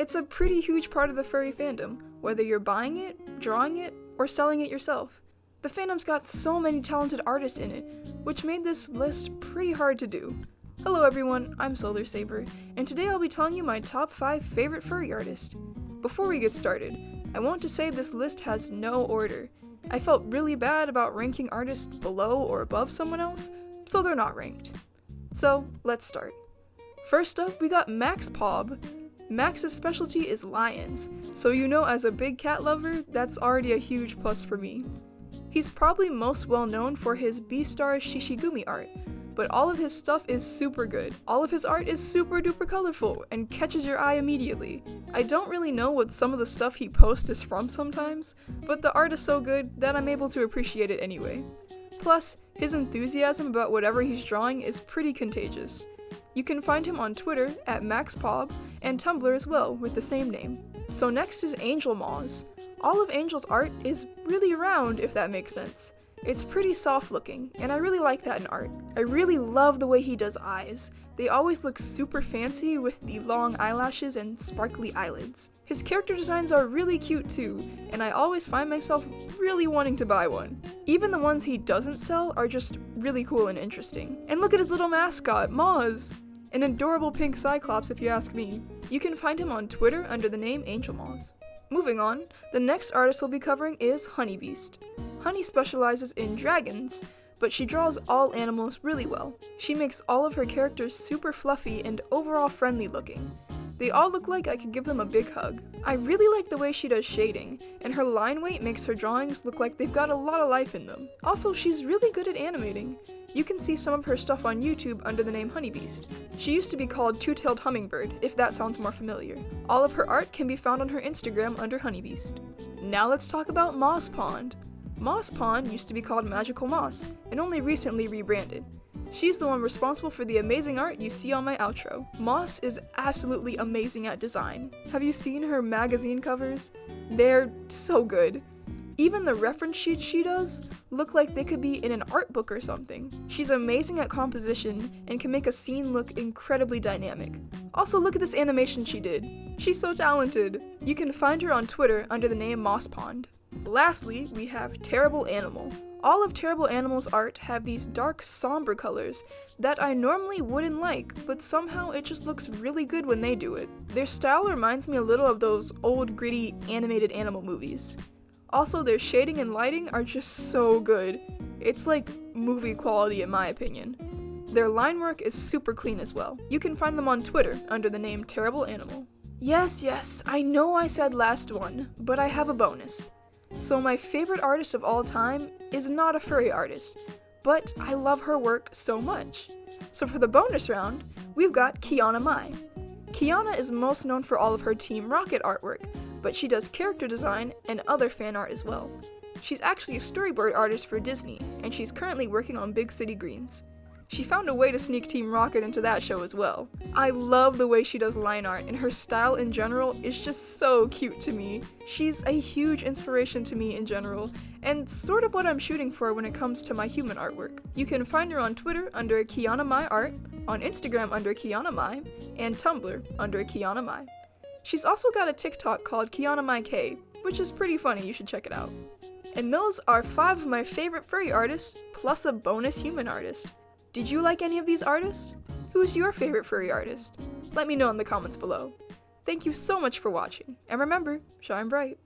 It's a pretty huge part of the furry fandom, whether you're buying it, drawing it, or selling it yourself. The fandom's got so many talented artists in it, which made this list pretty hard to do. Hello everyone, I'm Solarsaber, and today I'll be telling you my top 5 favorite furry artists. Before we get started, I want to say this list has no order. I felt really bad about ranking artists below or above someone else, so they're not ranked. So, let's start. First up, we got Max Pob. Max's specialty is lions, so you know as a big cat lover, that's already a huge plus for me. He's probably most well known for his Beastar Shishigumi art, but all of his stuff is super good. All of his art is super duper colorful and catches your eye immediately. I don't really know what some of the stuff he posts is from sometimes, but the art is so good that I'm able to appreciate it anyway. Plus, his enthusiasm about whatever he's drawing is pretty contagious. You can find him on Twitter at MaxPob and Tumblr as well with the same name. So next is Angelmos. All of Angel's art is really round, if that makes sense. It's pretty soft looking, and I really like that in art. I really love the way he does eyes. They always look super fancy with the long eyelashes and sparkly eyelids. His character designs are really cute too, and I always find myself really wanting to buy one. Even the ones he doesn't sell are just really cool and interesting. And look at his little mascot, Moz! An adorable pink cyclops if you ask me. You can find him on Twitter under the name Angelmos. Moving on, the next artist we'll be covering is Honeybeast. Honey specializes in dragons, but she draws all animals really well. She makes all of her characters super fluffy and overall friendly looking. They all look like I could give them a big hug. I really like the way she does shading, and her line weight makes her drawings look like they've got a lot of life in them. Also, she's really good at animating. You can see some of her stuff on YouTube under the name Honeybeast. She used to be called Two-Tailed Hummingbird, if that sounds more familiar. All of her art can be found on her Instagram under Honeybeast. Now let's talk about Moss Pond. Moss Pond used to be called Magical Moss, and only recently rebranded. She's the one responsible for the amazing art you see on my outro. Moss is absolutely amazing at design. Have you seen her magazine covers? They're so good. Even the reference sheets she does look like they could be in an art book or something. She's amazing at composition and can make a scene look incredibly dynamic. Also, look at this animation she did. She's so talented. You can find her on Twitter under the name Moss Pond. Lastly, we have Terrible Animal. All of Terrible Animal's art have these dark, somber colors that I normally wouldn't like, but somehow it just looks really good when they do it. Their style reminds me a little of those old, gritty, animated animal movies. Also, their shading and lighting are just so good. It's like movie quality in my opinion. Their line work is super clean as well. You can find them on Twitter under the name Terrible Animal. Yes, I know I said last one, but I have a bonus. So my favorite artist of all time is not a furry artist, but I love her work so much. So for the bonus round, we've got Kiana Mai. Kiana is most known for all of her Team Rocket artwork, but she does character design and other fan art as well. She's actually a storyboard artist for Disney, and she's currently working on Big City Greens. She found a way to sneak Team Rocket into that show as well. I love the way she does line art, and her style in general is just so cute to me. She's a huge inspiration to me in general, and sort of what I'm shooting for when it comes to my human artwork. You can find her on Twitter under Kiana Mai Art, on Instagram under Kiana Mai, and Tumblr under Kiana Mai. She's also got a TikTok called Kiana Mai K, which is pretty funny, you should check it out. And those are 5 of my favorite furry artists, plus a bonus human artist. Did you like any of these artists? Who's your favorite furry artist? Let me know in the comments below. Thank you so much for watching, and remember, shine bright.